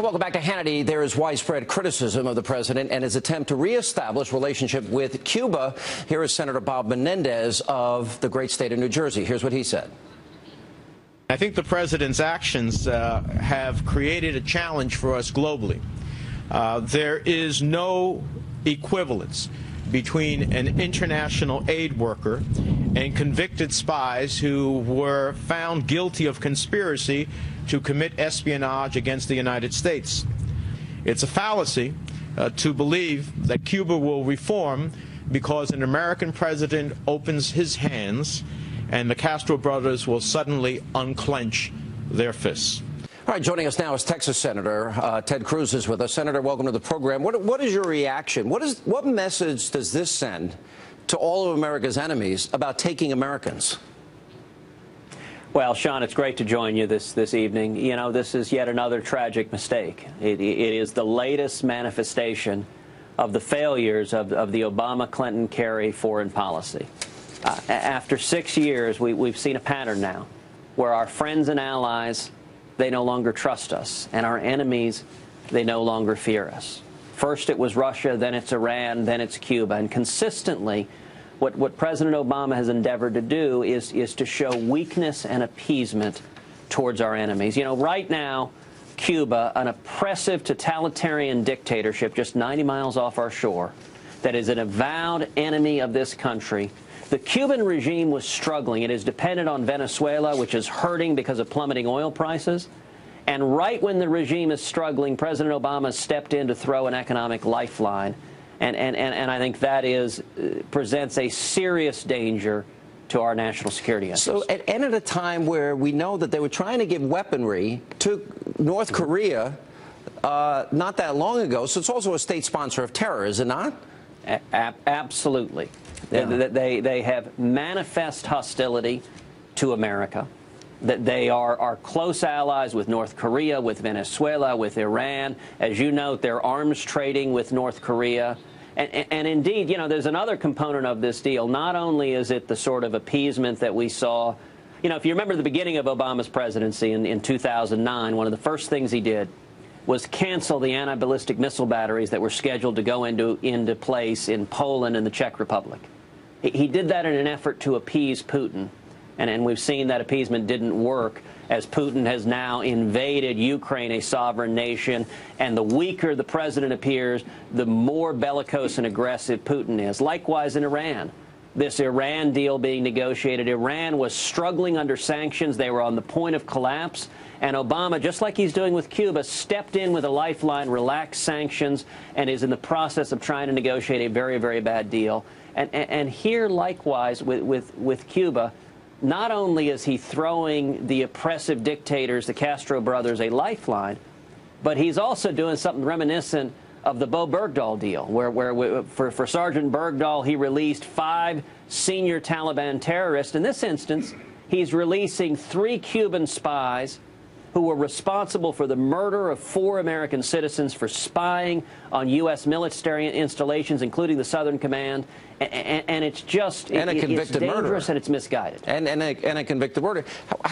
Welcome back to Hannity. There is widespread criticism of the president and his attempt to reestablish relationship with Cuba. Here is Senator Bob Menendez of the great state of New Jersey. Here's what he said. I think the president's actions have created a challenge for us globally. There is no equivalence between an international aid worker and convicted spies who were found guilty of conspiracy to commit espionage against the United States. It's a fallacy to believe that Cuba will reform because an American president opens his hands and the Castro brothers will suddenly unclench their fists. All right, joining us now is Texas Senator Ted Cruz is with us. Senator, welcome to the program. What is your reaction? What message does this send to all of America's enemies about taking Americans? Well, Sean, it's great to join you this evening. You know, this is yet another tragic mistake. It is the latest manifestation of the failures of the Obama-Clinton-Kerry foreign policy. After 6 years, we've seen a pattern now where our friends and allies, they no longer trust us, and our enemies, they no longer fear us. First it was Russia, then it's Iran, then it's Cuba, and consistently what President Obama has endeavored to do is to show weakness and appeasement towards our enemies. You know, right now, Cuba, an oppressive totalitarian dictatorship just 90 miles off our shore, that is an avowed enemy of this country. The Cuban regime was struggling. It is dependent on Venezuela, which is hurting because of plummeting oil prices. And right when the regime is struggling, President Obama stepped in to throw an economic lifeline. And I think that presents a serious danger to our national security interests. So, and at a time where we know that they were trying to give weaponry to North Korea not that long ago, so it's also a state sponsor of terror, is it not? Absolutely. Yeah. They have manifest hostility to America. That they are close allies with North Korea, with Venezuela, with Iran. As you note, they're arms trading with North Korea. And indeed, you know, there's another component of this deal. Not only is it the sort of appeasement that we saw, you know, if you remember the beginning of Obama's presidency in 2009, one of the first things he did was cancel the anti-ballistic missile batteries that were scheduled to go into place in Poland and the Czech Republic. He did that in an effort to appease Putin. And we've seen that appeasement didn't work, as Putin has now invaded Ukraine, a sovereign nation. And the weaker the president appears, the more bellicose and aggressive Putin is. Likewise in Iran. This Iran deal being negotiated, Iran was struggling under sanctions. They were on the point of collapse. And Obama, just like he's doing with Cuba, stepped in with a lifeline, relaxed sanctions, and is in the process of trying to negotiate a very, very bad deal. And here, likewise, with Cuba, not only is he throwing the oppressive dictators, the Castro brothers, a lifeline, but he's also doing something reminiscent of the Bo Bergdahl deal, where for Sergeant Bergdahl, he released 5 senior Taliban terrorists. In this instance, he's releasing 3 Cuban spies who were responsible for the murder of 4 American citizens for spying on U.S. military installations, including the Southern Command. And it's just and a convicted it's dangerous murderer. And it's misguided. And a convicted murderer.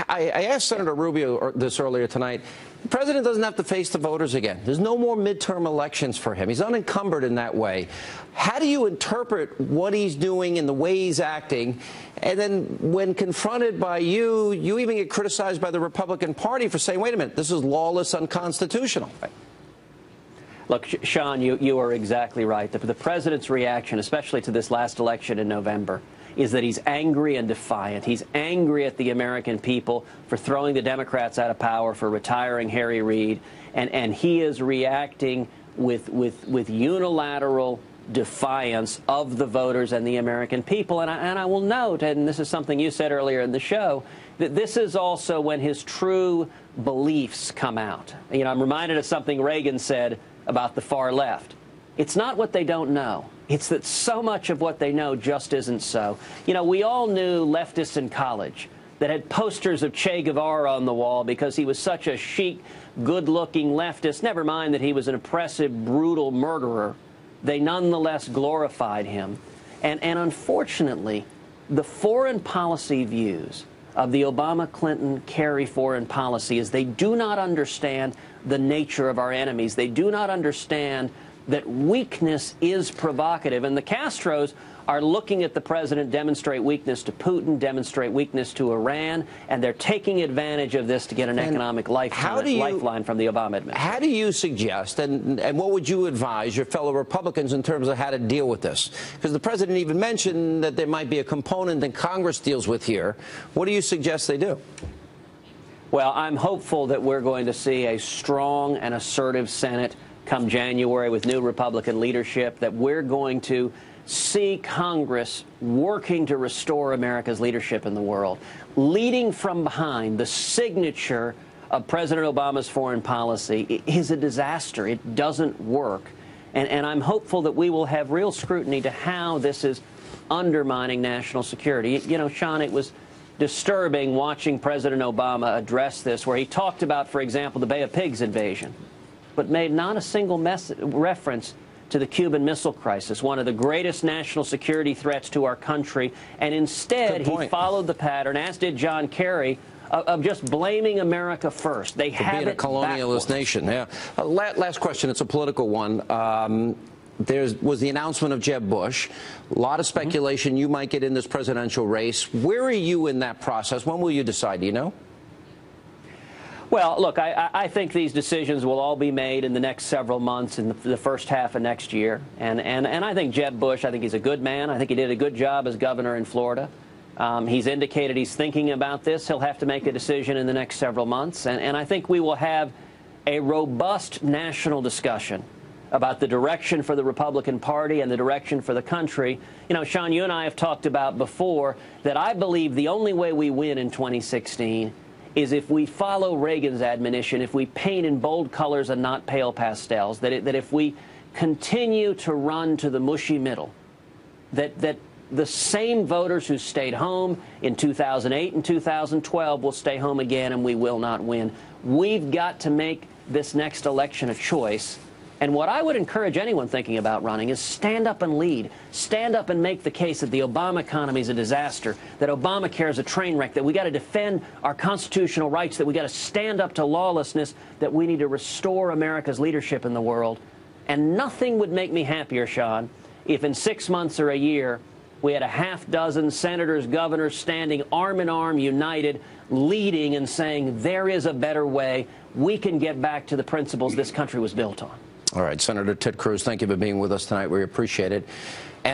I asked Senator Rubio this earlier tonight. The president doesn't have to face the voters again. There's no more midterm elections for him. He's unencumbered in that way. How do you interpret what he's doing and the way he's acting? And then when confronted by you even get criticized by the Republican Party for saying, wait a minute, this is lawless, unconstitutional. Look, Sean, you are exactly right. The president's reaction, especially to this last election in November, is that he's angry and defiant. He's angry at the American people for throwing the Democrats out of power, for retiring Harry Reid, and he is reacting with unilateral defiance of the voters and the American people. And I will note, and this is something you said earlier in the show, that this is also when his true beliefs come out. You know, I'm reminded of something Reagan said about the far left. It's not what they don't know. It's that so much of what they know just isn't so. You know, we all knew leftists in college that had posters of Che Guevara on the wall because he was such a chic, good-looking leftist. Never mind that he was an oppressive, brutal murderer. They nonetheless glorified him. And unfortunately, the foreign policy views of the Obama-Clinton-Kerry foreign policy is they do not understand the nature of our enemies. They do not understand that weakness is provocative. And the Castros are looking at the president demonstrate weakness to Putin, demonstrate weakness to Iran, and they're taking advantage of this to get an economic lifeline from the Obama administration. How do you suggest, and what would you advise your fellow Republicans in terms of how to deal with this? Because the president even mentioned that there might be a component that Congress deals with here. What do you suggest they do? Well, I'm hopeful that we're going to see a strong and assertive Senate come January with new Republican leadership, that we're going to see Congress working to restore America's leadership in the world, leading from behind. The signature of President Obama's foreign policy is a disaster. It doesn't work. And I'm hopeful that we will have real scrutiny to how this is undermining national security. You know, Sean, it was disturbing watching President Obama address this, where he talked about, for example, the Bay of Pigs invasion, but made not a single reference to the Cuban Missile Crisis, one of the greatest national security threats to our country. And instead, he followed the pattern, as did John Kerry, of just blaming America first. They have being a colonialist nation. Yeah. Last question. It's a political one. There was the announcement of Jeb Bush. A lot of speculation you might get in this presidential race. Where are you in that process? When will you decide? Do you know? Well, look, I think these decisions will all be made in the next several months, in the first half of next year. And I think Jeb Bush, I think he's a good man. I think he did a good job as governor in Florida. He's indicated he's thinking about this. He'll have to make a decision in the next several months. And I think we will have a robust national discussion about the direction for the Republican Party and the direction for the country. You know, Sean, you and I have talked about before that I believe the only way we win in 2016 is if we follow Reagan's admonition, if we paint in bold colors and not pale pastels, that if we continue to run to the mushy middle, that the same voters who stayed home in 2008 and 2012 will stay home again, and we will not win. We've got to make this next election a choice. And what I would encourage anyone thinking about running is stand up and lead. Stand up and make the case that the Obama economy is a disaster, that Obamacare is a train wreck, that we got to defend our constitutional rights, that we got to stand up to lawlessness, that we need to restore America's leadership in the world. And nothing would make me happier, Sean, if in 6 months or a year we had a half dozen senators, governors standing arm in arm, united, leading and saying there is a better way. We can get back to the principles this country was built on. All right, Senator Ted Cruz, thank you for being with us tonight. We appreciate it.